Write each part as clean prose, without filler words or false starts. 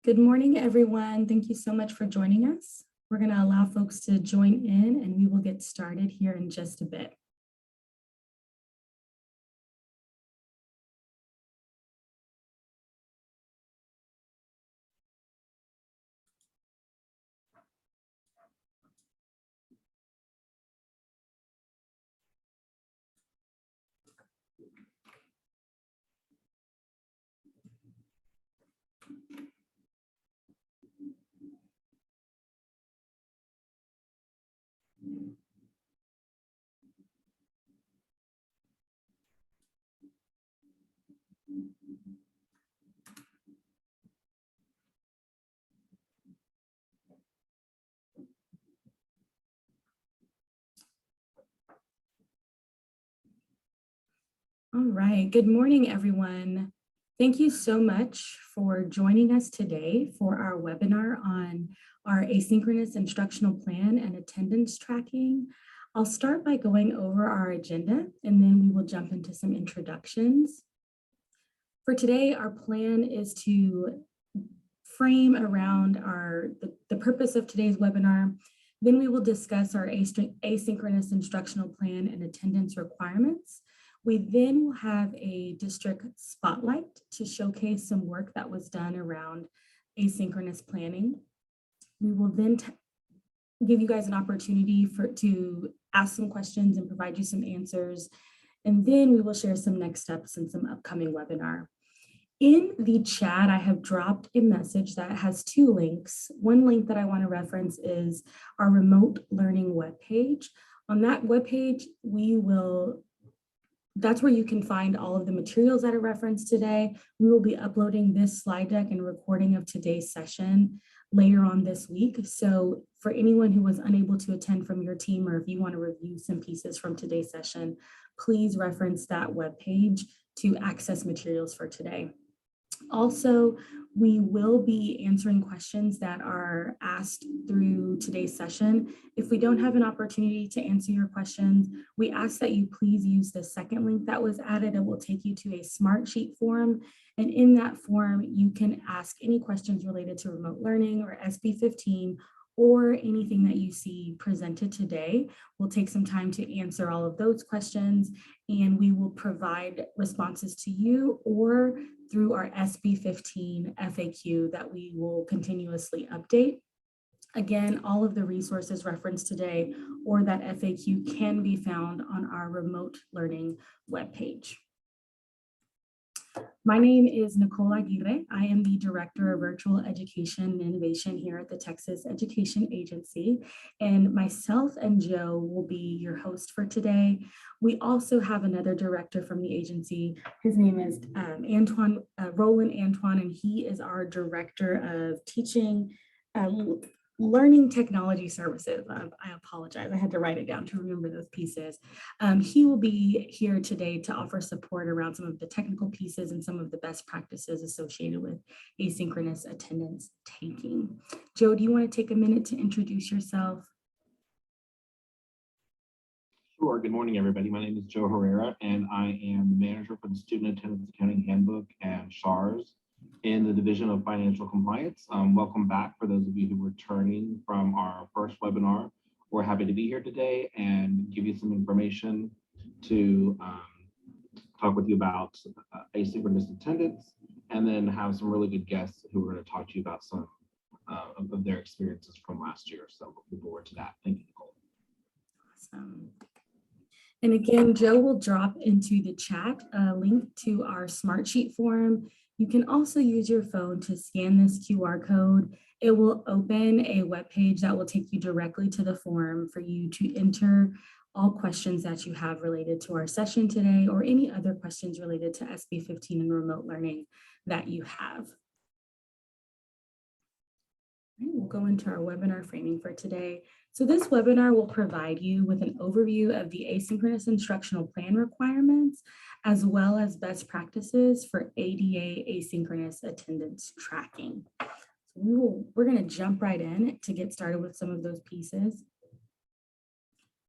Good morning, everyone. Thank you so much for joining us. We're going to allow folks to join in and we will get started here in just a bit. All right. Good morning, everyone. Thank you so much for joining us today for our webinar on our asynchronous instructional plan and attendance tracking. I'll start by going over our agenda and then we will jump into some introductions. For today, our plan is to frame around the purpose of today's webinar. Then we will discuss our asynchronous instructional plan and attendance requirements. We then will have a district spotlight to showcase some work that was done around asynchronous planning. We will then give you guys an opportunity to ask some questions and provide you some answers. And then we will share some next steps and some upcoming webinar. In the chat, I have dropped a message that has two links. One link that I want to reference is our remote learning webpage. On that webpage, that's where you can find all of the materials that are referenced today. We will be uploading this slide deck and recording of today's session later on this week. So for anyone who was unable to attend from your team, or if you want to review some pieces from today's session, please reference that webpage to access materials for today. Also, we will be answering questions that are asked through today's session. If we don't have an opportunity to answer your questions, we ask that you please use the second link that was added. It will take you to a Smartsheet Forum. And in that forum, you can ask any questions related to remote learning or SB 15 or anything that you see presented today. We'll take some time to answer all of those questions and we will provide responses to you or through our SB 15 FAQ that we will continuously update. Again, all of the resources referenced today or that FAQ can be found on our remote learning webpage. My name is Nicole Aguirre. I am the Director of Virtual Education and Innovation here at the Texas Education Agency, and myself and Joe will be your host for today. We also have another director from the agency. His name is Roland Antoine, and he is our Director of Teaching Learning Technology Services. I apologize, I had to write it down to remember those pieces. He will be here today to offer support around some of the technical pieces and some of the best practices associated with asynchronous attendance taking. Joe, do you want to take a minute to introduce yourself? Sure. Good morning, everybody. My name is Joe Herrera, and I am the manager for the Student Attendance Accounting Handbook and SHARS in the Division of Financial Compliance. Welcome back for those of you who are returning from our first webinar. We're happy to be here today and give you some information to talk with you about asynchronous attendance, and then have some really good guests who are going to talk to you about some of their experiences from last year. So looking forward to that. Thank you, Nicole. Awesome. And again, Joe will drop into the chat a link to our Smartsheet forum. You can also use your phone to scan this QR code. It will open a web page that will take you directly to the forum for you to enter all questions that you have related to our session today or any other questions related to SB 15 and remote learning that you have. We'll go into our webinar framing for today. So this webinar will provide you with an overview of the asynchronous instructional plan requirements, as well as best practices for ADA asynchronous attendance tracking. So we're going to jump right in to get started with some of those pieces.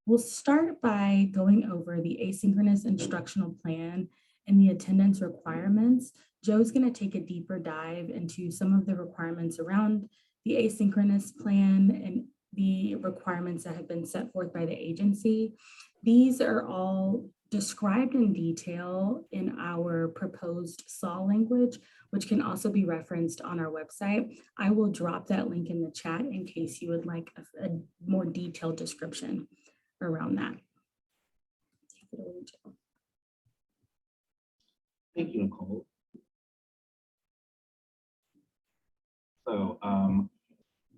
We'll start by going over the asynchronous instructional plan and the attendance requirements, Joe's going to take a deeper dive into some of the requirements around the asynchronous plan and the requirements that have been set forth by the agency. These are all described in detail in our proposed SAW language, which can also be referenced on our website. I will drop that link in the chat in case you would like a more detailed description around that. Take it away, Joe. Thank you, Nicole. So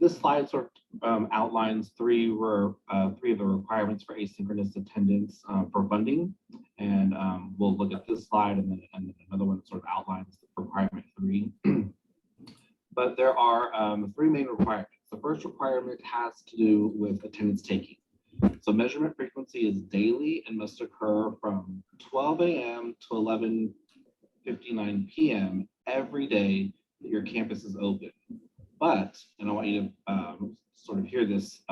this slide sort of outlines three of the requirements for asynchronous attendance for funding. And we'll look at this slide and then another one that sort of outlines the requirement 3. But there are 3 main requirements. The first requirement has to do with attendance taking. So measurement frequency is daily and must occur from 12 a.m. to 11:59 p.m. every day that your campus is open. But, and I want you to sort of hear this,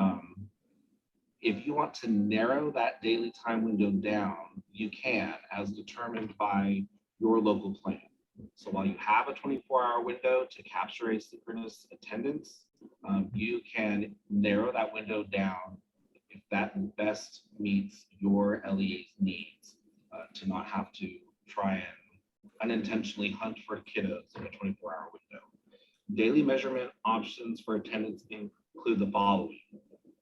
if you want to narrow that daily time window down, you can, as determined by your local plan. So while you have a 24-hour window to capture asynchronous attendance, you can narrow that window down if that best meets your LEA's needs, to not have to try and unintentionally hunt for kiddos in a 24-hour window. Daily measurement options for attendance include the following: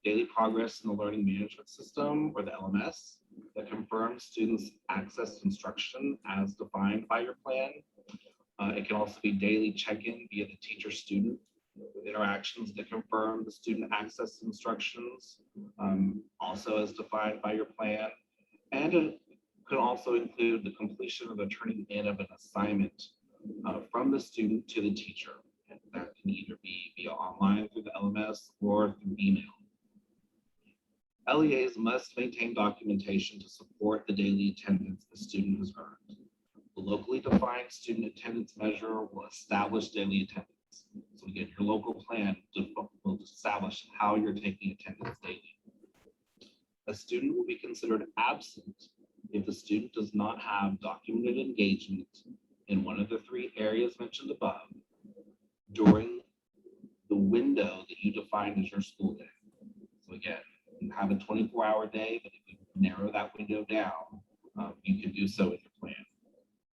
daily progress in the learning management system, or the LMS, that confirms students' access to instruction as defined by your plan. It can also be daily check-in via the teacher-student interactions that confirm the student access to instructions, also as defined by your plan. And it could also include the completion of the turning in of an assignment from the student to the teacher. And that can either be via online through the LMS or through email. LEAs must maintain documentation to support the daily attendance the student has earned. The locally defined student attendance measure will establish daily attendance. So again, your local plan will establish how you're taking attendance daily. A student will be considered absent if the student does not have documented engagement in one of the 3 areas mentioned above during the window that you define as your school day. So again, you have a 24-hour day, but if you narrow that window down, you can do so with your plan.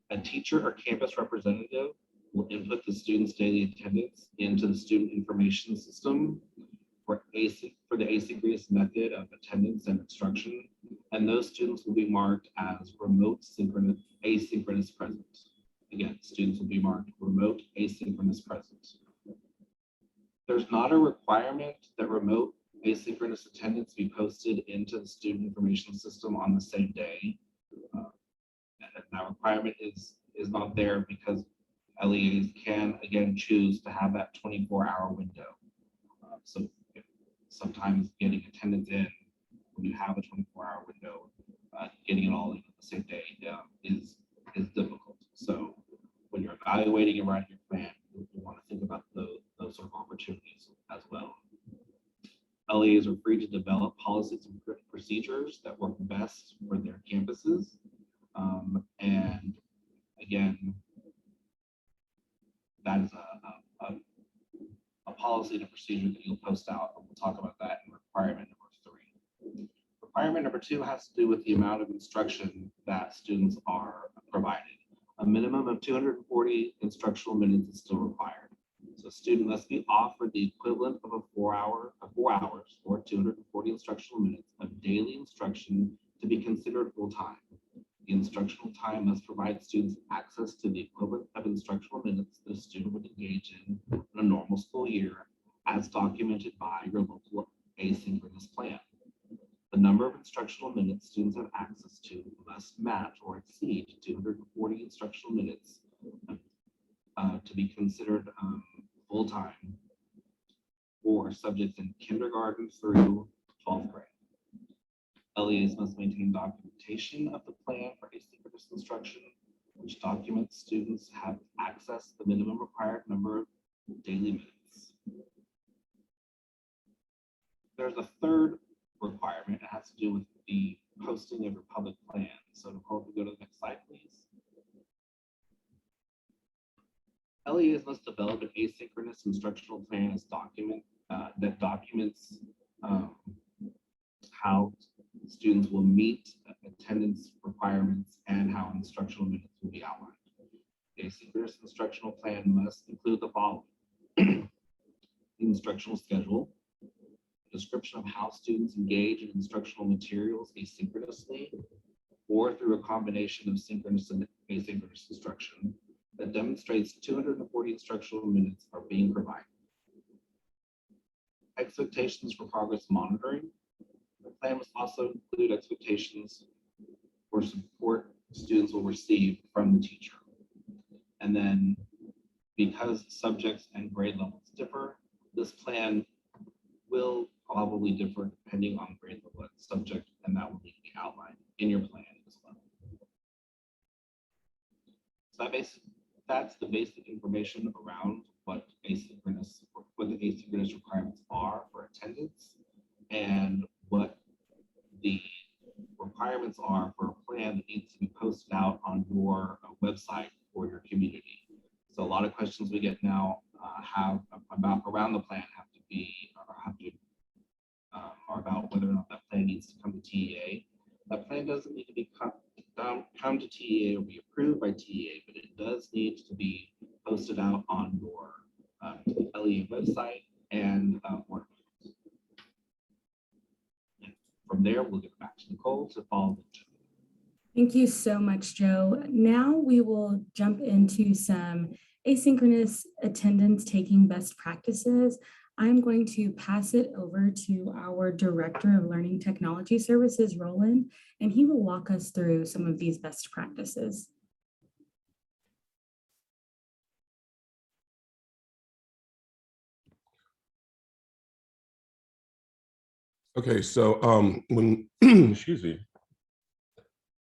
A teacher or campus representative will input the student's daily attendance into the student information system for the asynchronous method of attendance and instruction, and those students will be marked as remote asynchronous present. Again, students will be marked remote asynchronous present. There's not a requirement that remote asynchronous attendance be posted into the student information system on the same day. And that requirement is not there because LEAs can, again, choose to have that 24-hour window. So sometimes getting attendance in when you have a 24-hour window, getting it all in the same day is difficult. So when you're evaluating and writing your plan, you want to think about those sort of opportunities as well. LEAs are free to develop policies and procedures that work best for their campuses. And again, that is a policy and a procedure that you'll post out. And we'll talk about that in requirement number 3. Requirement number 2 has to do with the amount of instruction that students are provided. A minimum of 240 instructional minutes is still required. So a student must be offered the equivalent of 4 hours or 240 instructional minutes of daily instruction to be considered full-time. The instructional time must provide students access to the equivalent of instructional minutes that a student would engage in a normal school year, as documented by your local asynchronous plan. The number of instructional minutes students have access to must match or exceed 240 instructional minutes to be considered full-time for subjects in kindergarten through 12th grade. LEAs must maintain documentation of the plan for asynchronous instruction, which documents students have access to the minimum required number of daily minutes. There's a third requirement. It has to do with the posting of your public plan. So Nicole, if you go to the next slide, please. LEAs must develop an asynchronous instructional plan as that documents how students will meet attendance requirements and how instructional minutes will be outlined. The asynchronous instructional plan must include the following: the instructional schedule, description of how students engage in instructional materials asynchronously or through a combination of synchronous and asynchronous instruction that demonstrates 240 instructional minutes are being provided. Expectations for progress monitoring. The plan must also include expectations for support students will receive from the teacher. And then, because subjects and grade levels differ, this plan will probably differ depending on grade level and subject, and that will need to be outlined in your plan as well. So that's the basic information around what the asynchronous requirements are for attendance and what the requirements are for a plan that needs to be posted out on your website for your community. So a lot of questions we get now around the plan are about whether or not that plan needs to come to TEA. That plan doesn't need to be come to TEA or be approved by TEA, but it does need to be posted out on your LEA website and work. From there, we'll get back to Nicole to follow the agenda. Thank you so much, Joe. Now we will jump into some asynchronous attendance taking best practices. I'm going to pass it over to our Director of Learning Technology Services, Roland, and he will walk us through some of these best practices. Okay, so when excuse me,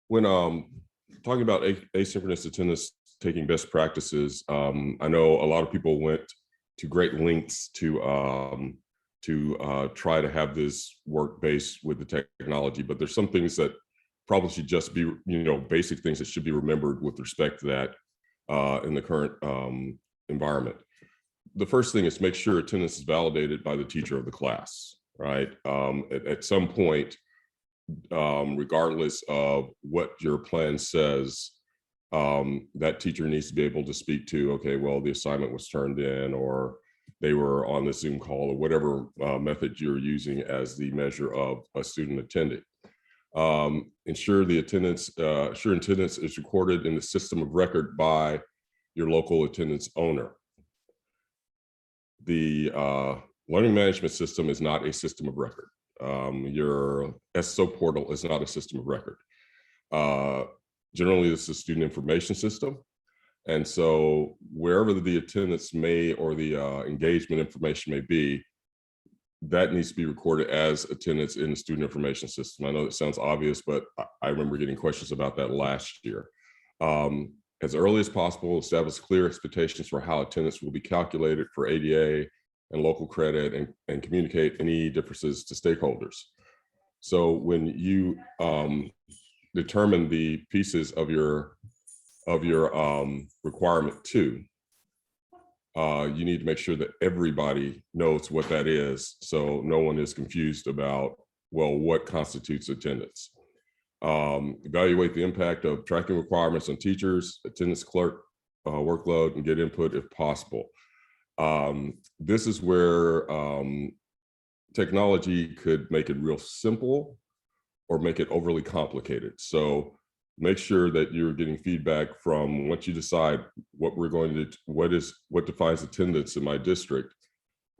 when talking about asynchronous attendance taking best practices, I know a lot of people went to great lengths to try to have this work based with the technology, but there's some things that probably should just be, basic things that should be remembered with respect to that in the current environment. The first thing is make sure attendance is validated by the teacher of the class, right? At some point, regardless of what your plan says, that teacher needs to be able to speak to, okay, well, the assignment was turned in, or they were on the Zoom call, or whatever method you're using as the measure of a student attending. Ensure attendance is recorded in the system of record by your local attendance owner. The learning management system is not a system of record. Your SSO portal is not a system of record. Generally, this is a student information system. And so wherever the attendance may or the engagement information may be, that needs to be recorded as attendance in the student information system. I know that sounds obvious, but I remember getting questions about that last year. As early as possible, establish clear expectations for how attendance will be calculated for ADA and local credit, and communicate any differences to stakeholders. So when you determine the pieces of your requirement 2, you need to make sure that everybody knows what that is, so no one is confused about, well, what constitutes attendance. Evaluate the impact of tracking requirements on teachers, attendance clerk workload, and get input if possible. This is where technology could make it real simple or make it overly complicated. So make sure that you're getting feedback from, once you decide what what defines attendance in my district,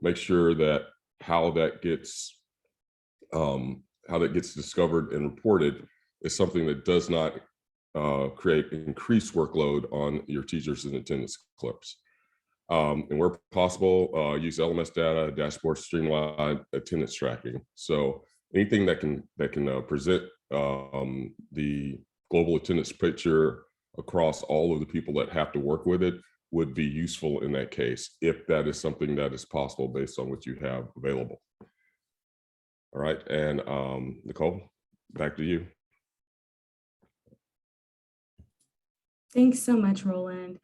make sure that how that gets discovered and reported is something that does not create increased workload on your teachers and attendance clerks. And where possible, use LMS data, dashboard, streamline attendance tracking. So anything that can present the global attendance picture across all of the people that have to work with it would be useful in that case, if that is something that is possible based on what you have available. All right, and Nicole, back to you. Thanks so much, Roland.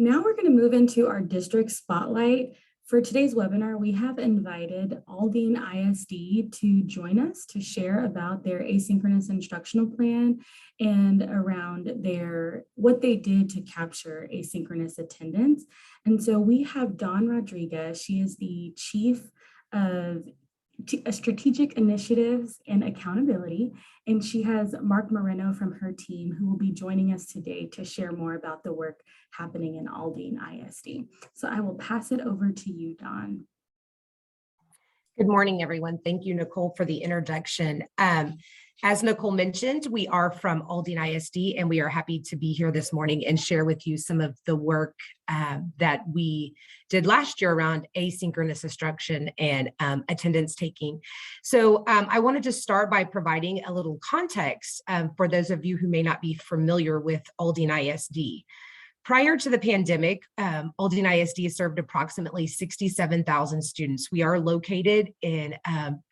Now we're going to move into our district spotlight. For today's webinar, we have invited Aldine ISD to join us to share about their asynchronous instructional plan and around what they did to capture asynchronous attendance. And so we have Dawn Rodriguez. She is the Chief of Strategic Initiatives and Accountability, and she has Mark Moreno from her team who will be joining us today to share more about the work happening in Aldine ISD. So I will pass it over to you, Dawn. Good morning, everyone. Thank you, Nicole, for the introduction. As Nicole mentioned, we are from Aldine ISD, and we are happy to be here this morning and share with you some of the work that we did last year around asynchronous instruction and attendance taking. So I wanted to start by providing a little context for those of you who may not be familiar with Aldine ISD. Prior to the pandemic, Aldine ISD served approximately 67,000 students. We are located in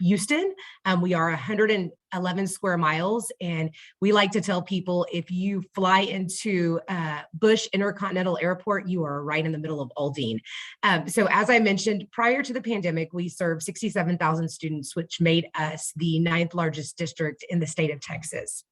Houston. We are 111 square miles, and we like to tell people if you fly into Bush Intercontinental Airport, you are right in the middle of Aldine. So as I mentioned, prior to the pandemic, we served 67,000 students, which made us the 9th largest district in the state of Texas.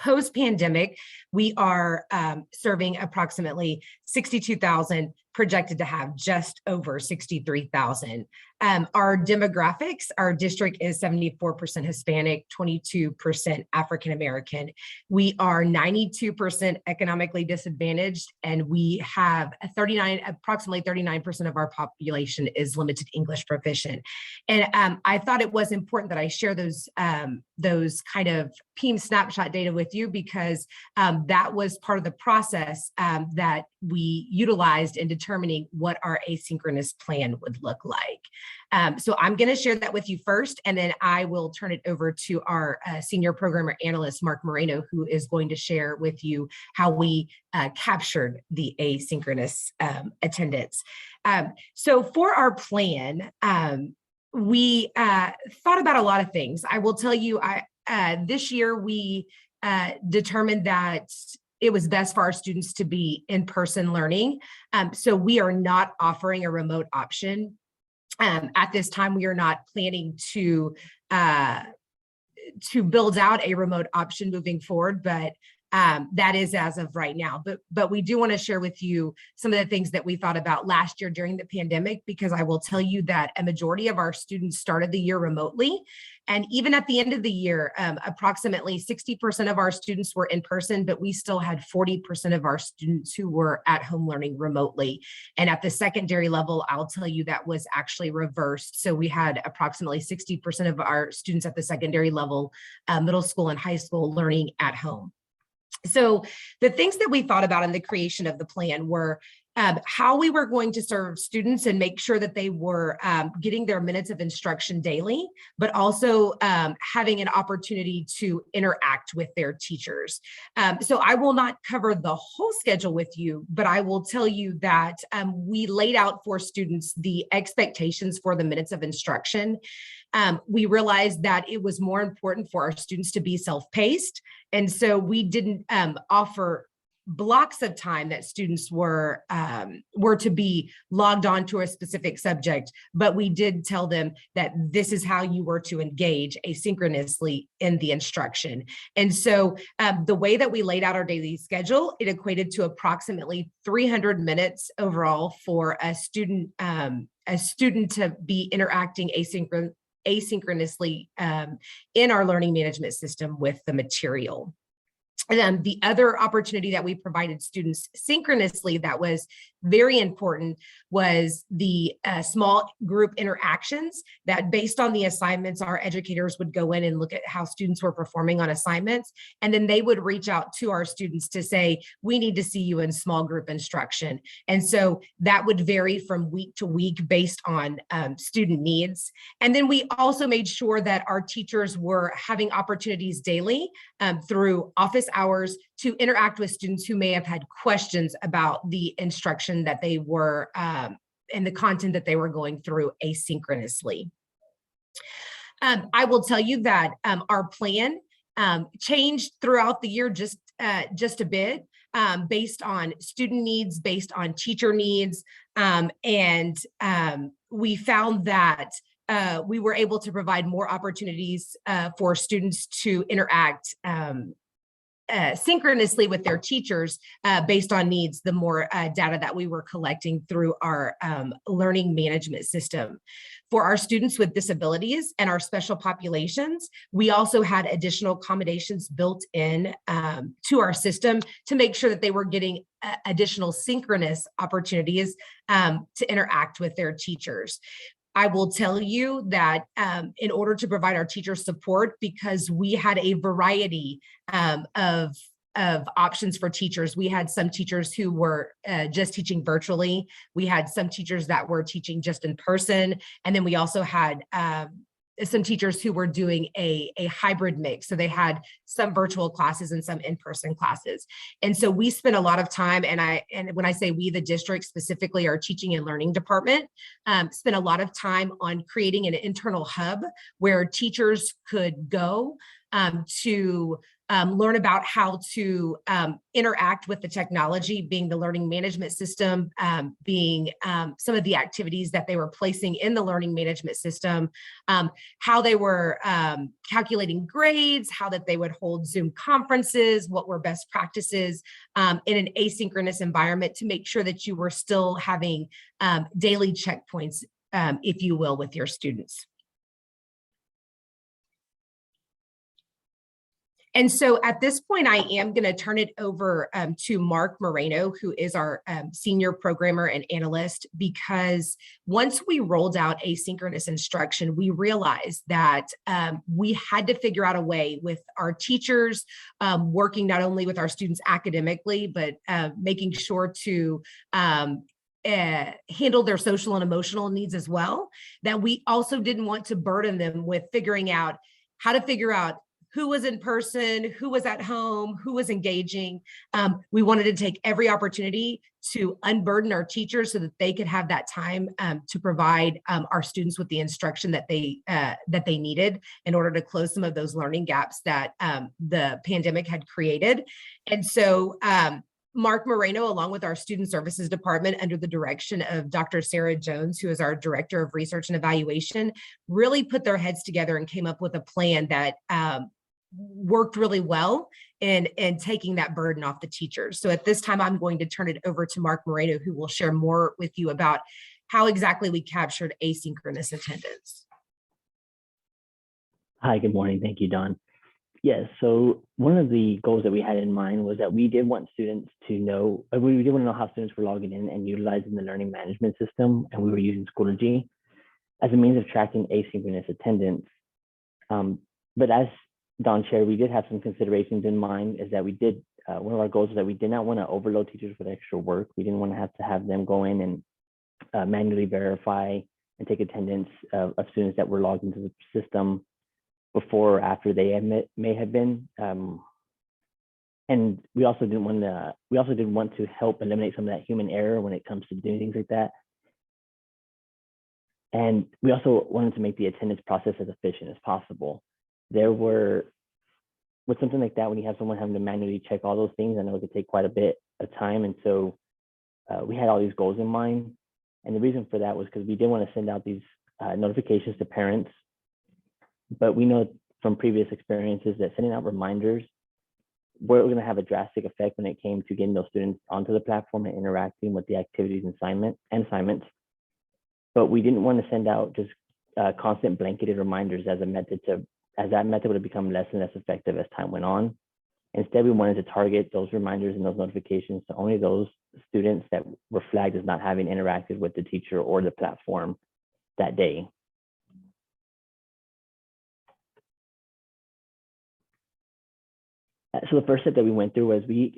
Post-pandemic, we are serving approximately 62,000, projected to have just over 63,000. Our demographics, our district is 74% Hispanic, 22% African-American. We are 92% economically disadvantaged, and we have approximately 39% of our population is limited English proficient. And I thought it was important that I share those kind of PEAM snapshot data with you because that was part of the process that we utilized in determining what our asynchronous plan would look like. So I'm going to share that with you first, and then I will turn it over to our senior programmer analyst, Mark Moreno, who is going to share with you how we captured the asynchronous attendance. So for our plan, we thought about a lot of things. I will tell you, this year we determined that it was best for our students to be in-person learning. So we are not offering a remote option. At this time, we are not planning to build out a remote option moving forward, but that is as of right now. But we do want to share with you some of the things that we thought about last year during the pandemic, because I will tell you that a majority of our students started the year remotely. And even at the end of the year, approximately 60% of our students were in person, but we still had 40% of our students who were at home learning remotely. And at the secondary level, I'll tell you that was actually reversed. So we had approximately 60% of our students at the secondary level, middle school and high school, learning at home. So the things that we thought about in the creation of the plan were how we were going to serve students and make sure that they were getting their minutes of instruction daily, but also having an opportunity to interact with their teachers. So I will not cover the whole schedule with you, but I will tell you that we laid out for students the expectations for the minutes of instruction. We realized that it was more important for our students to be self-paced. And so we didn't offer blocks of time that students were to be logged on to a specific subject, but we did tell them that this is how you were to engage asynchronously in the instruction. And so the way that we laid out our daily schedule, it equated to approximately 300 minutes overall for a student to be interacting asynchronously in our learning management system with the material. And then the other opportunity that we provided students synchronously that was very important was the small group interactions that, based on the assignments, our educators would go in and look at how students were performing on assignments. And then they would reach out to our students to say, we need to see you in small group instruction. And so that would vary from week to week based on student needs. And then we also made sure that our teachers were having opportunities daily through office hours to interact with students who may have had questions about the instruction that they were and the content that they were going through asynchronously. I will tell you that our plan changed throughout the year just a bit. based on student needs, based on teacher needs. We found that we were able to provide more opportunities for students to interact synchronously with their teachers based on needs, the more data that we were collecting through our learning management system. For our students with disabilities and our special populations, we also had additional accommodations built in to our system to make sure that they were getting additional synchronous opportunities to interact with their teachers. I will tell you that in order to provide our teachers support, because we had a variety of options for teachers. We had some teachers who were just teaching virtually. We had some teachers that were teaching just in person. And then we also had some teachers who were doing a hybrid mix. So they had some virtual classes and some in-person classes. And so we spent a lot of time, and when I say we, the district, specifically our teaching and learning department, spent a lot of time on creating an internal hub where teachers could go to learn about how to interact with the technology, being the learning management system, being some of the activities that they were placing in the learning management system, how they were calculating grades, how that they would hold Zoom conferences, what were best practices in an asynchronous environment to make sure that you were still having daily checkpoints, if you will, with your students. And so at this point, I am going to turn it over to Mark Moreno, who is our senior programmer and analyst, because once we rolled out asynchronous instruction, we realized that we had to figure out a way with our teachers working not only with our students academically, but making sure to handle their social and emotional needs as well, that we also didn't want to burden them with figuring out how to figure out who was in person, who was at home, who was engaging. We wanted to take every opportunity to unburden our teachers so that they could have that time to provide our students with the instruction that they needed in order to close some of those learning gaps that the pandemic had created. And so Mark Moreno, along with our Student Services Department under the direction of Dr. Sarah Jones, who is our Director of Research and Evaluation, really put their heads together and came up with a plan that worked really well in taking that burden off the teachers. So at this time, I'm going to turn it over to Mark Moreno, who will share more with you about how exactly we captured asynchronous attendance. Hi, good morning. Thank you, Dawn. Yes, so one of the goals that we had in mind was that we did want students to know, we did want to know how students were logging in and utilizing the learning management system, and we were using Schoology as a means of tracking asynchronous attendance. But as Dawn shared, we did have some considerations in mind, is that we did, one of our goals is that we did not want to overload teachers with extra work. We didn't want to have them go in and manually verify and take attendance of students that were logged into the system before or after they may have been. And we also didn't want to help eliminate some of that human error when it comes to doing things like that. And we also wanted to make the attendance process as efficient as possible. With something like that, when you have someone having to manually check all those things, I know it could take quite a bit of time. And so we had all these goals in mind. And the reason for that was because we did want to send out these notifications to parents. But we know from previous experiences that sending out reminders were going to have a drastic effect when it came to getting those students onto the platform and interacting with the activities and assignments. But we didn't want to send out just constant blanketed reminders as that method would have become less and less effective as time went on. Instead, we wanted to target those reminders and those notifications to only those students that were flagged as not having interacted with the teacher or the platform that day. So the first step that we went through was we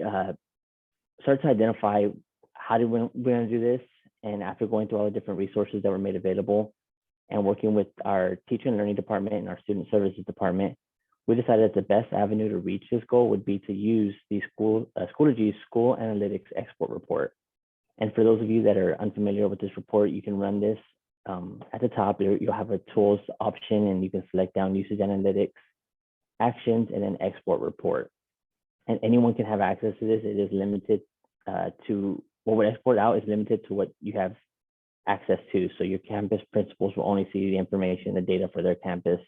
started to identify how we're going to do this. And after going through all the different resources that were made available and working with our teacher and learning department and our student services department, we decided that the best avenue to reach this goal would be to use the Schoology School Analytics Export Report. And for those of you that are unfamiliar with this report, you can run this at the top. You'll have a tools option and you can select down usage analytics, actions, and then export report. and anyone can have access to this. It is limited to what would export out is limited to what you have access to. So your campus principals will only see the information, the data for their campus.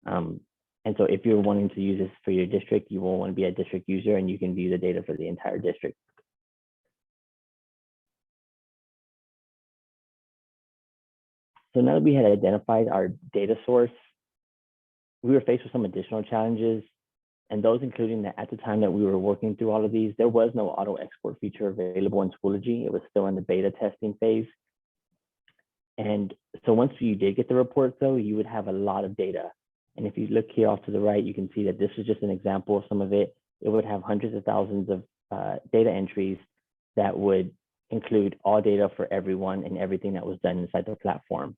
And so if you're wanting to use this for your district, you will want to be a district user and you can view the data for the entire district. So now that we had identified our data source, we were faced with some additional challenges, and those including that at the time that we were working through all of these, there was no auto export feature available in Schoology. It was still in the beta testing phase. And so once you did get the report though, you would have a lot of data. And if you look here off to the right, you can see that this is just an example of some of it. It would have hundreds of thousands of data entries that would include all data for everyone and everything that was done inside the platform.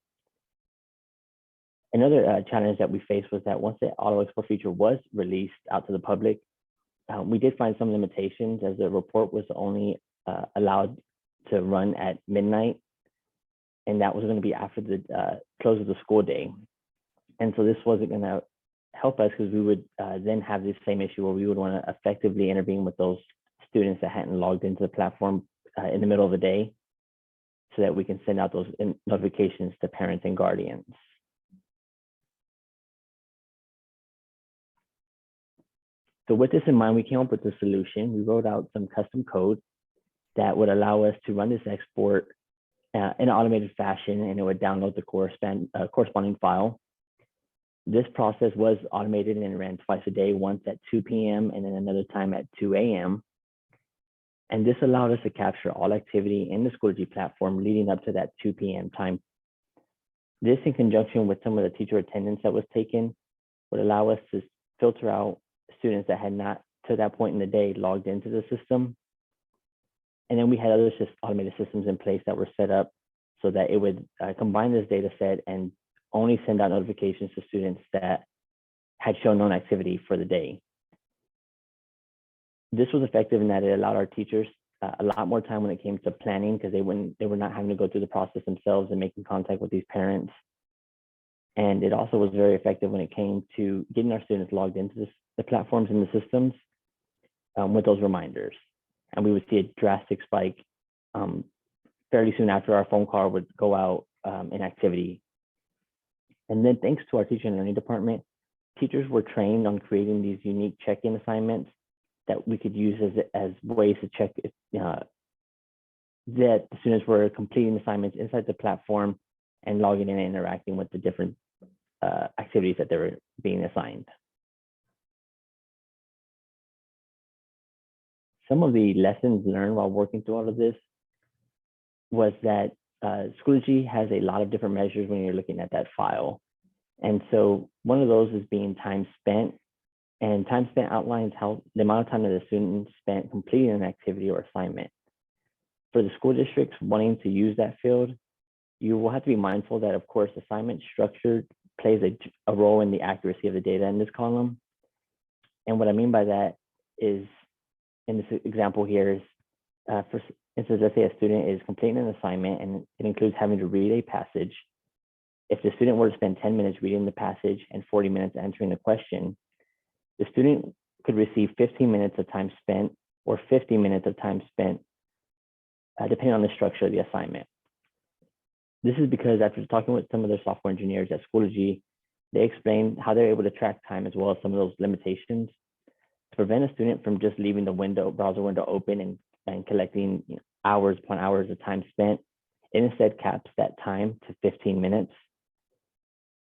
Another challenge that we faced was that once the auto export feature was released out to the public, we did find some limitations as the report was only allowed to run at midnight. And that was going to be after the close of the school day. And so this wasn't going to help us because we would then have this same issue where we would want to effectively intervene with those students that hadn't logged into the platform in the middle of the day so that we can send out those notifications to parents and guardians. So with this in mind, we came up with a solution. We wrote out some custom code that would allow us to run this export in an automated fashion, and it would download the corresponding file. This process was automated and ran twice a day, once at 2 p.m. and then another time at 2 a.m. And this allowed us to capture all activity in the Schoology platform leading up to that 2 p.m. time. This, in conjunction with some of the teacher attendance that was taken, would allow us to filter out students that had not, to that point in the day, logged into the system. And then we had other automated systems in place that were set up so that it would combine this data set and only send out notifications to students that had shown known activity for the day. This was effective in that it allowed our teachers a lot more time when it came to planning, because they were not having to go through the process themselves and making contact with these parents. And it also was very effective when it came to getting our students logged into the platforms and the systems with those reminders. And we would see a drastic spike fairly soon after our phone call would go out in activity. And then thanks to our teaching and learning department, teachers were trained on creating these unique check-in assignments that we could use as ways to check if, that the students were completing assignments inside the platform and logging in and interacting with the different activities that they were being assigned. Some of the lessons learned while working through all of this was that Schoology has a lot of different measures when you're looking at that file. And so one of those is being time spent. And time spent outlines how the amount of time that the student spent completing an activity or assignment. For the school districts wanting to use that field, you will have to be mindful that, of course, assignment structure plays a role in the accuracy of the data in this column. And what I mean by that is, in this example here, is for instance, let's say a student is completing an assignment and it includes having to read a passage. If the student were to spend 10 minutes reading the passage and 40 minutes answering the question, the student could receive 15 minutes of time spent or 50 minutes of time spent, depending on the structure of the assignment. This is because after talking with some of their software engineers at Schoology, they explained how they're able to track time as well as some of those limitations to prevent a student from just leaving the browser window open and collecting hours upon hours of time spent. It instead caps that time to 15 minutes.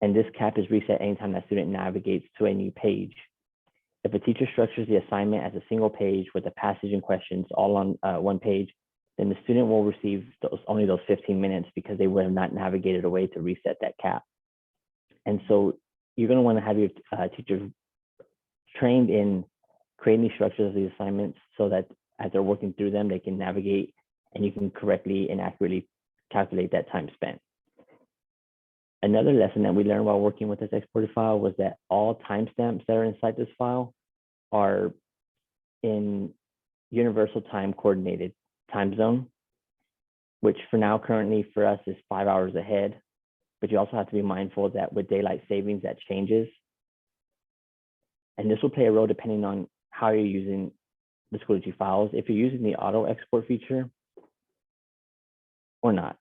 And this cap is reset anytime that student navigates to a new page. If a teacher structures the assignment as a single page with the passage and questions all on one page, then the student will receive only those 15 minutes because they would have not navigated a way to reset that cap. And so you're going to want to have your teachers trained in creating these structures of these assignments so that as they're working through them, they can navigate and you can correctly and accurately calculate that time spent. Another lesson that we learned while working with this exported file was that all timestamps that are inside this file are in universal time coordinated time zone, which for now currently for us is 5 hours ahead. But you also have to be mindful that with daylight savings, that changes. And this will play a role depending on how you're using the Schoology files if you're using the auto export feature or not.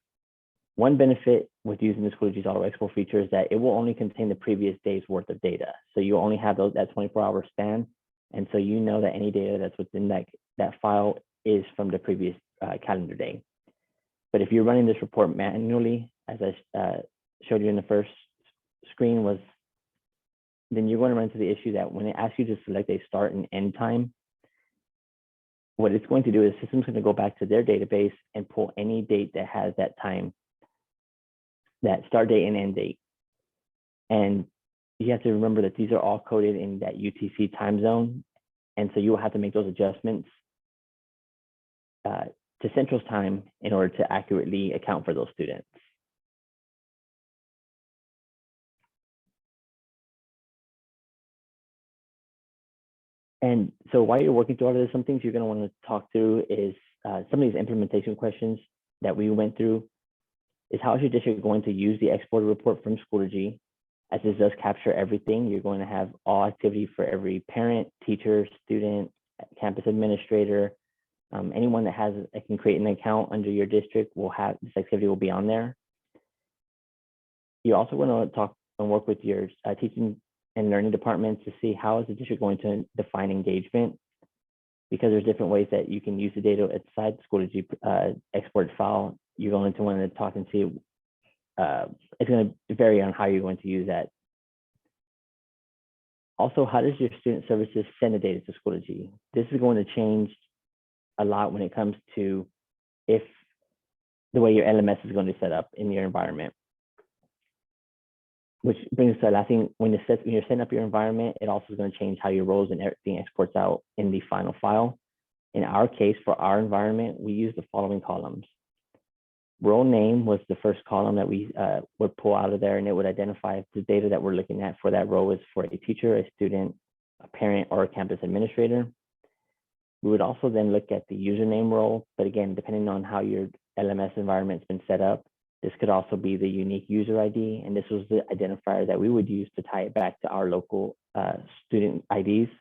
One benefit with using the Schoology's auto export feature is that it will only contain the previous day's worth of data. So you only have that 24-hour span. And so you know that any data that's within that file is from the previous calendar day. But if you're running this report manually, as I showed you in the first screen, then you're going to run into the issue that when it asks you to select a start and end time, what it's going to do is the system's going to go back to their database and pull any date that has that time, that start date and end date. And you have to remember that these are all coded in that UTC time zone. And so you will have to make those adjustments to Central's time in order to accurately account for those students. And so while you're working through all of this, some things you're going to want to talk through is some of these implementation questions that we went through is how is your district going to use the exported report from Schoology? As this does capture everything, you're going to have all activity for every parent, teacher, student, campus administrator, anyone that can create an account under your district will have this activity will be on there. You also want to talk and work with your teaching and learning departments to see how is the district going to define engagement, because there's different ways that you can use the data inside the Schoology export file. You're going to want to talk and see, it's going to vary on how you're going to use that. Also, how does your student services send the data to Schoology? This is going to change a lot when it comes to if the way your LMS is going to set up in your environment. Which brings us to the last thing, when you're setting up your environment, it also is going to change how your roles and everything exports out in the final file. In our case, for our environment, we use the following columns. Role name was the first column that we would pull out of there, and it would identify if the data that we're looking at for that role is for a teacher, a student, a parent, or a campus administrator. We would also then look at the username role, but again, depending on how your LMS environment's been set up, this could also be the unique user ID, and this was the identifier that we would use to tie it back to our local student IDs.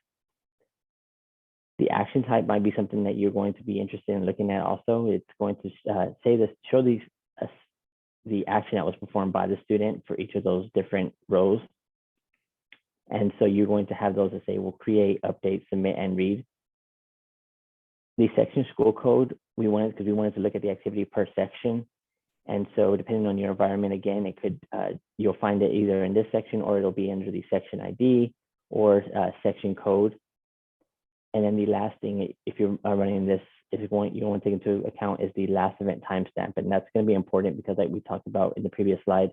The action type might be something that you're going to be interested in looking at also. It's going to show the action that was performed by the student for each of those different rows. And so you're going to have those that say, well, create, update, submit, and read. The section school code, we wanted to look at the activity per section. And so depending on your environment, again, it could, you'll find it either in this section or it'll be under the section ID or section code. And then the last thing, if you're running this, you want to take into account is the last event timestamp. And that's going to be important because like we talked about in the previous slide,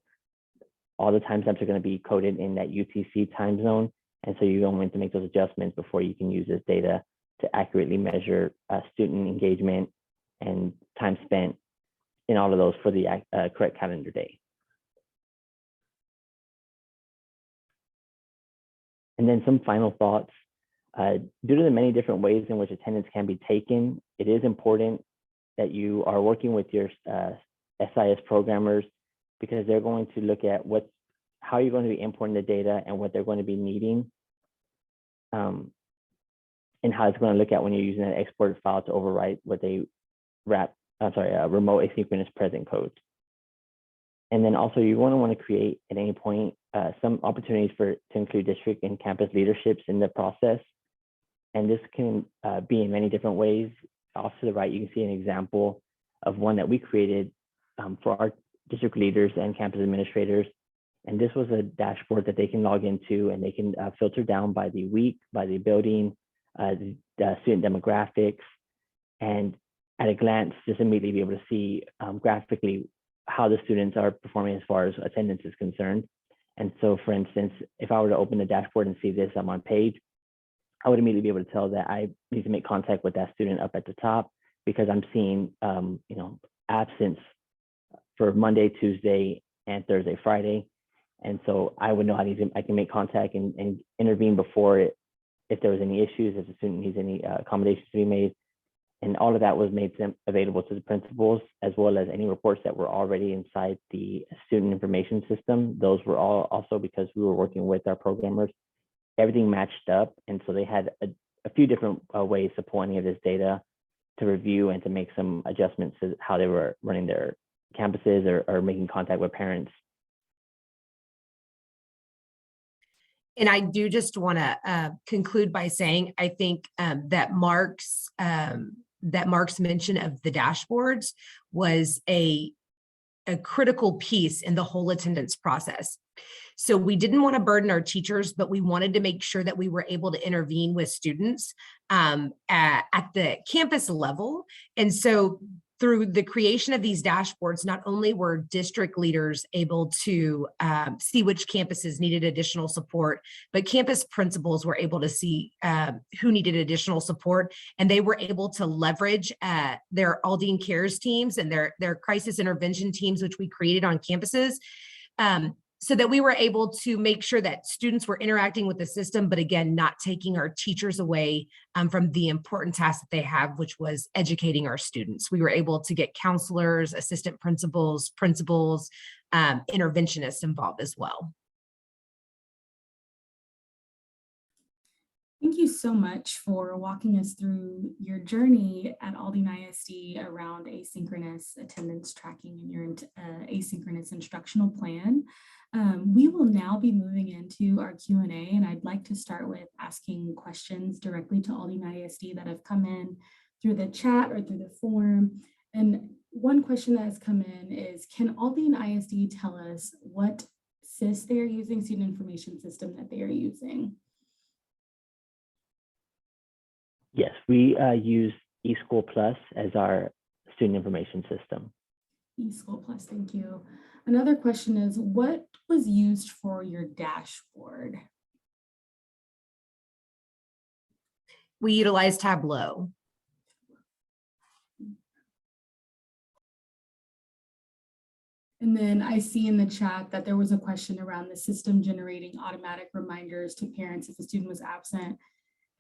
all the timestamps are going to be coded in that UTC time zone. And so you're going to make those adjustments before you can use this data to accurately measure student engagement and time spent in all of those for the correct calendar day. And then some final thoughts. Due to the many different ways in which attendance can be taken, it is important that you are working with your SIS programmers because they're going to look at how you're going to be importing the data and what they're going to be needing, and how it's going to look at when you're using an exported file to overwrite what they remote asynchronous present code. And then also you're going to want to create at any point some opportunities to include district and campus leaderships in the process. And this can be in many different ways. Off to the right, you can see an example of one that we created for our district leaders and campus administrators. And this was a dashboard that they can log into and they can filter down by the week, by the building, the student demographics, and at a glance, just immediately be able to see graphically how the students are performing as far as attendance is concerned. And so for instance, if I were to open the dashboard and see this, I'm on page, I would immediately be able to tell that I need to make contact with that student up at the top because I'm seeing absence for Monday, Tuesday, and Thursday, Friday. And so I would know I can make contact and intervene before if there was any issues, if the student needs any accommodations to be made. And all of that was made available to the principals, as well as any reports that were already inside the student information system. Those were all also because we were working with our programmers. Everything matched up. And so they had a few different ways to pull any of this data to review and to make some adjustments to how they were running their campuses or making contact with parents. And I do just want to conclude by saying, I think that Mark's mention of the dashboards was a critical piece in the whole attendance process. So we didn't want to burden our teachers, but we wanted to make sure that we were able to intervene with students at the campus level. And so through the creation of these dashboards, not only were district leaders able to see which campuses needed additional support, but campus principals were able to see who needed additional support, and they were able to leverage their Aldine Cares teams and their crisis intervention teams, which we created on campuses, so that we were able to make sure that students were interacting with the system, but again, not taking our teachers away from the important task that they have, which was educating our students. We were able to get counselors, assistant principals, interventionists involved as well. Thank you so much for walking us through your journey at Aldine ISD around asynchronous attendance tracking and your asynchronous instructional plan. We will now be moving into our Q&A, and I'd like to start with asking questions directly to Aldine ISD that have come in through the chat or through the form. And one question that has come in is, can Aldine ISD tell us what SIS they are using, student information system that they are using? Yes, we use eSchool Plus as our student information system. eSchool Plus, thank you. Another question is, what was used for your dashboard? We utilize Tableau. And then I see in the chat that there was a question around the system generating automatic reminders to parents if a student was absent.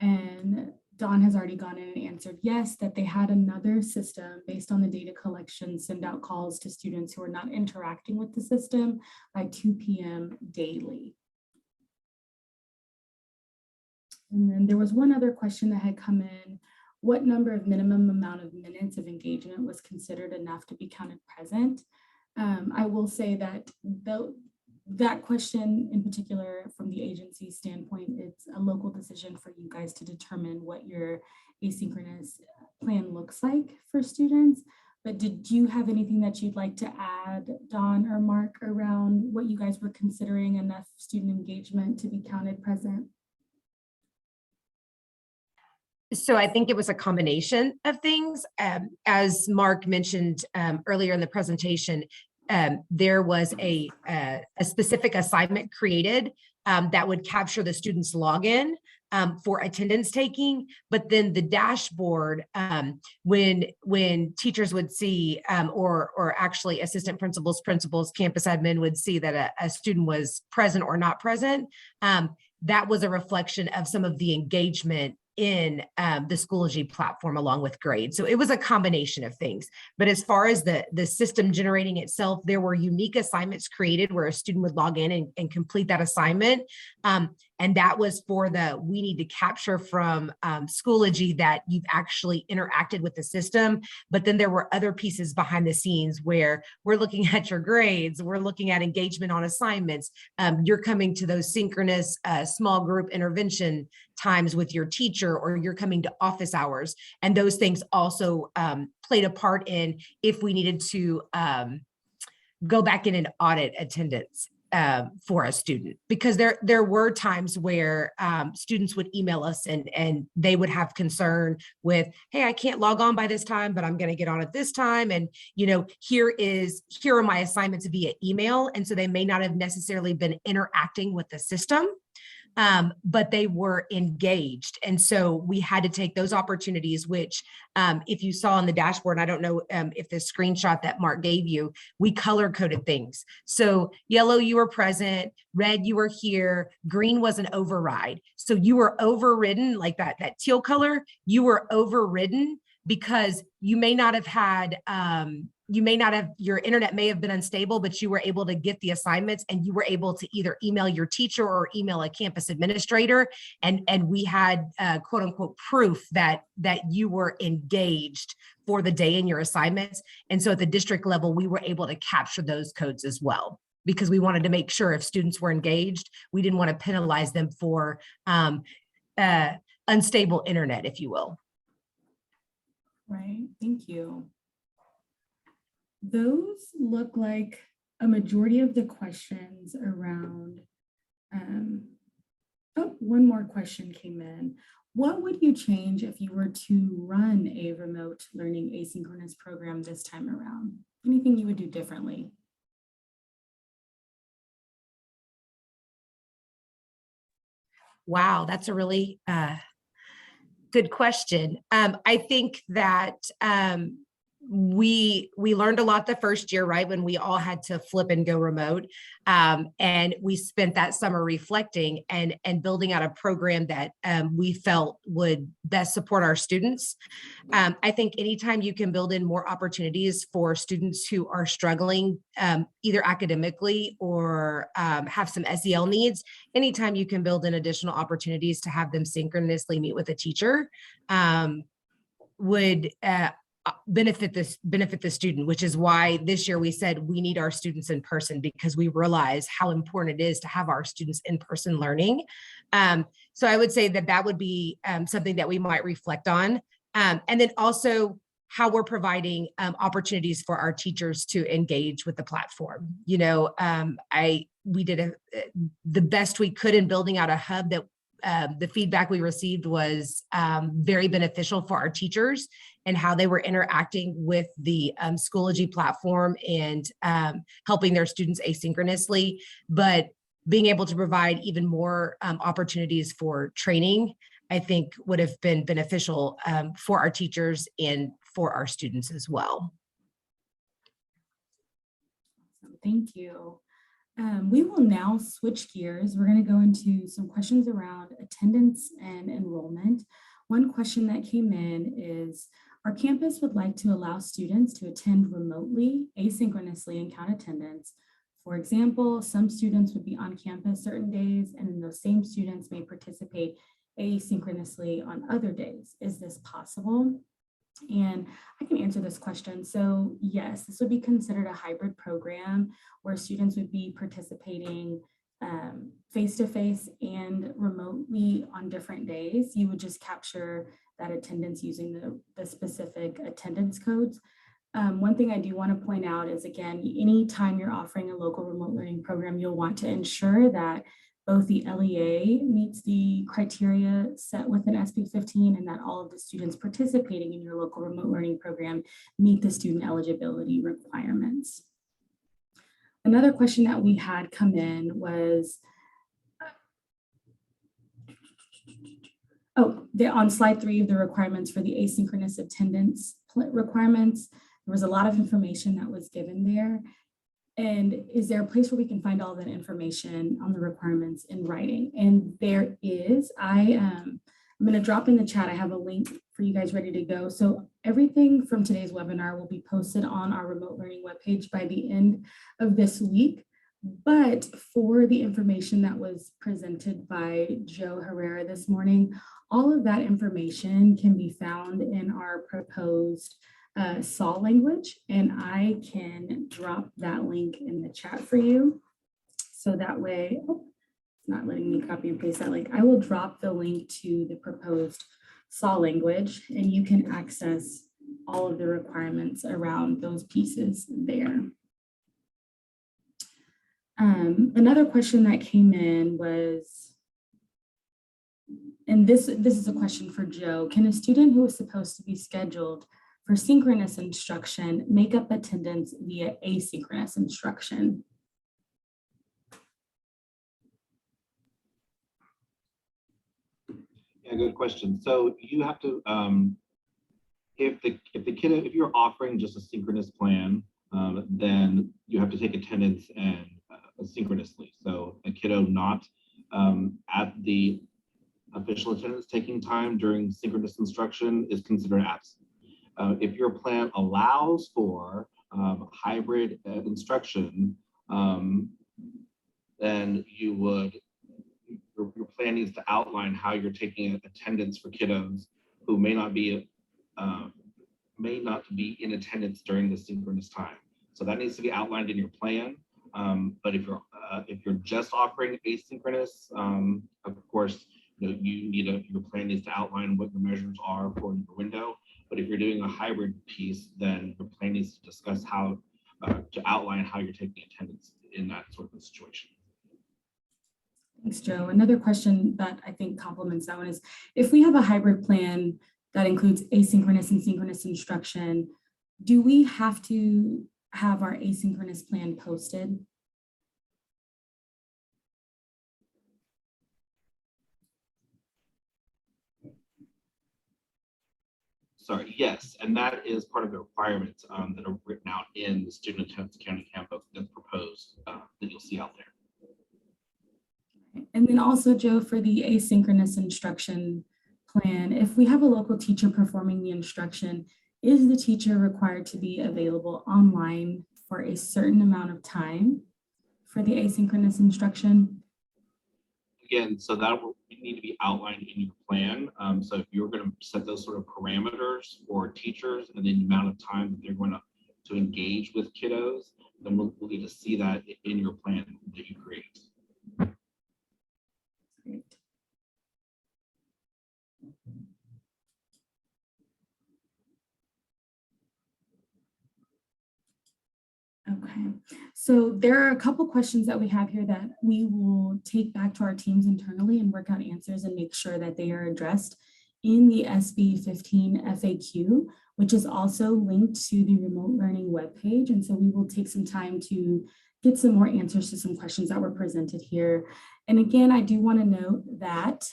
And Dawn has already gone in and answered yes, that they had another system based on the data collection, send out calls to students who are not interacting with the system by 2 p.m. daily. And then there was one other question that had come in. What number of minimum amount of minutes of engagement was considered enough to be counted present? I will say that that question in particular, from the agency standpoint, it's a local decision for you guys to determine what your asynchronous plan looks like for students. But did you have anything that you'd like to add, Dawn or Mark, around what you guys were considering enough student engagement to be counted present? So I think it was a combination of things. As Mark mentioned earlier in the presentation, there was a specific assignment created that would capture the student's login for attendance taking, but then the dashboard, when teachers would see, or actually assistant principals, campus admin would see that a student was present or not present, that was a reflection of some of the engagement in the Schoology platform along with grades. So it was a combination of things. But as far as the system generating itself, there were unique assignments created where a student would log in and complete that assignment. And that was for we need to capture from Schoology that you've actually interacted with the system. But then there were other pieces behind the scenes where we're looking at your grades, we're looking at engagement on assignments. You're coming to those synchronous small group intervention times with your teacher, or you're coming to office hours. And those things also played a part in if we needed to go back in and audit attendance for a student, because there were times where students would email us and they would have concern with, hey, I can't log on by this time, but I'm going to get on at this time. And, here are my assignments via email. And so they may not have necessarily been interacting with the system, but they were engaged. And so we had to take those opportunities, which if you saw on the dashboard, I don't know if the screenshot that Mark gave you, we color coded things. So yellow, you were present, red, you were here, green was an override. So you were overridden, like that teal color, you were overridden because you may not have had, your internet may have been unstable, but you were able to get the assignments and you were able to either email your teacher or email a campus administrator. And we had quote unquote proof that you were engaged for the day in your assignments. And so at the district level, we were able to capture those codes as well, because we wanted to make sure if students were engaged, we didn't want to penalize them for unstable internet, if you will. Right, thank you. Those look like a majority of the questions around, oh, one more question came in. What would you change if you were to run a remote learning asynchronous program this time around? Anything you would do differently? Wow, that's a really good question. I think that we learned a lot the first year, right, when we all had to flip and go remote, and we spent that summer reflecting and building out a program that we felt would best support our students. I think anytime you can build in more opportunities for students who are struggling either academically or have some SEL needs, anytime you can build in additional opportunities to have them synchronously meet with a teacher would benefit the student, which is why this year we said we need our students in person, because we realize how important it is to have our students in person learning. So I would say that would be something that we might reflect on. And then also how we're providing opportunities for our teachers to engage with the platform. You know, we did the best we could in building out a hub that the feedback we received was very beneficial for our teachers and how they were interacting with the Schoology platform and helping their students asynchronously, but being able to provide even more opportunities for training, I think would have been beneficial for our teachers and for our students as well. Thank you. We will now switch gears. We're going to go into some questions around attendance and enrollment. One question that came in is, our campus would like to allow students to attend remotely, asynchronously, and count attendance. For example, some students would be on campus certain days, and then those same students may participate asynchronously on other days. Is this possible? And I can answer this question. So yes, this would be considered a hybrid program where students would be participating face-to-face and remotely on different days. You would just capture that attendance using the specific attendance codes. One thing I do want to point out is, again, anytime you're offering a local remote learning program, you'll want to ensure that both the LEA meets the criteria set within SB 15 and that all of the students participating in your local remote learning program meet the student eligibility requirements. Another question that we had come in was, on slide 3 of the requirements for the asynchronous attendance requirements, there was a lot of information that was given there. And is there a place where we can find all that information on the requirements in writing? And there is. I'm going to drop in the chat. I have a link for you guys ready to go. So everything from today's webinar will be posted on our remote learning webpage by the end of this week. But for the information that was presented by Joe Herrera this morning, all of that information can be found in our proposed SAW language, and I can drop that link in the chat for you. So that way, it's not letting me copy and paste that link. I will drop the link to the proposed SAW language, and you can access all of the requirements around those pieces there. Another question that came in was, and this is a question for Joe, can a student who is supposed to be scheduled for synchronous instruction make up attendance via asynchronous instruction? Yeah, good question. So you have to, if you're offering just a synchronous plan, then you have to take attendance and synchronously. So a kiddo not at the official attendance taking time during synchronous instruction is considered absent. If your plan allows for hybrid instruction, then your plan needs to outline how you're taking attendance for kiddos who may not be in attendance during the synchronous time. So that needs to be outlined in your plan. But if you're just offering asynchronous, of course, your plan needs to outline what your measures are for your window. But if you're doing a hybrid piece, then your plan needs to discuss how to outline how you're taking attendance in that sort of situation. Thanks, Joe. Another question that I think complements that one is, if we have a hybrid plan that includes asynchronous and synchronous instruction, do we have to have our asynchronous plan posted? Sorry, yes, and that is part of the requirements that are written out in the Student Attendance Accounting Handbook that's proposed that you'll see out there. And then also, Joe, for the asynchronous instruction plan, if we have a local teacher performing the instruction, is the teacher required to be available online for a certain amount of time for the asynchronous instruction? Again, so that will need to be outlined in your plan. So if you're going to set those sort of parameters for teachers and the amount of time that they're going to engage with kiddos, then we'll need to see that in your plan that you create. Great. Okay, so there are a couple questions that we have here that we will take back to our teams internally and work out answers and make sure that they are addressed in the SB 15 FAQ, which is also linked to the remote learning webpage. And so we will take some time to get some more answers to some questions that were presented here. And again, I do want to note that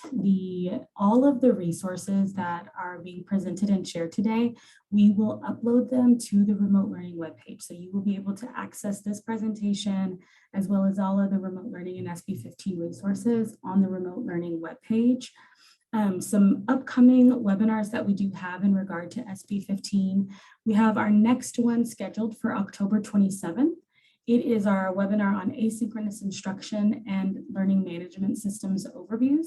all of the resources that are being presented and shared today, we will upload them to the remote learning webpage. So you will be able to access this presentation as well as all of the remote learning and SB 15 resources on the remote learning webpage. Some upcoming webinars that we do have in regard to SB 15. We have our next one scheduled for October 27th. It is our webinar on asynchronous instruction and learning management systems overviews.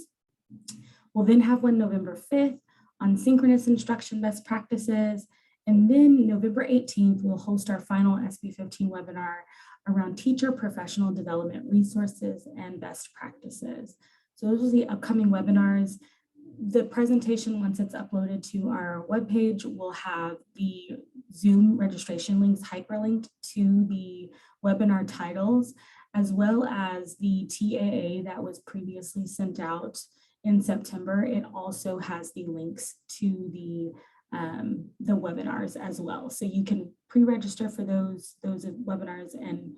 We'll then have one November 5th on synchronous instruction best practices. And then November 18th, we'll host our final SB 15 webinar around teacher professional development resources and best practices. So those are the upcoming webinars. The presentation, once it's uploaded to our webpage, will have the Zoom registration links hyperlinked to the webinar titles, as well as the TAA that was previously sent out in September. It also has the links to the webinars as well. So you can pre-register for those webinars and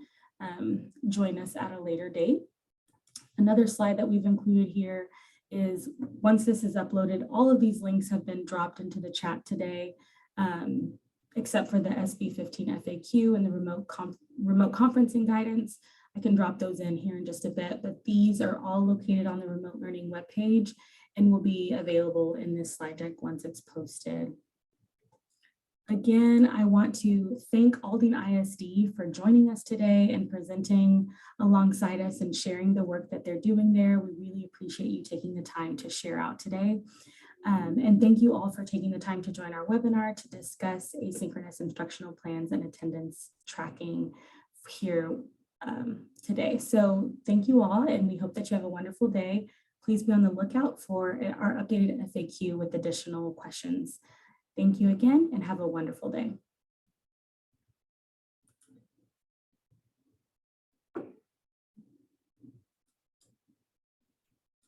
join us at a later date. Another slide that we've included here is, once this is uploaded, all of these links have been dropped into the chat today, except for the SB 15 FAQ and the remote conferencing guidance. I can drop those in here in just a bit, but these are all located on the remote learning webpage and will be available in this slide deck once it's posted. Again, I want to thank Aldine ISD for joining us today and presenting alongside us and sharing the work that they're doing there. We really appreciate you taking the time to share out today. And thank you all for taking the time to join our webinar to discuss asynchronous instructional plans and attendance tracking here today. So thank you all, and we hope that you have a wonderful day. Please be on the lookout for our updated FAQ with additional questions. Thank you again, and have a wonderful day.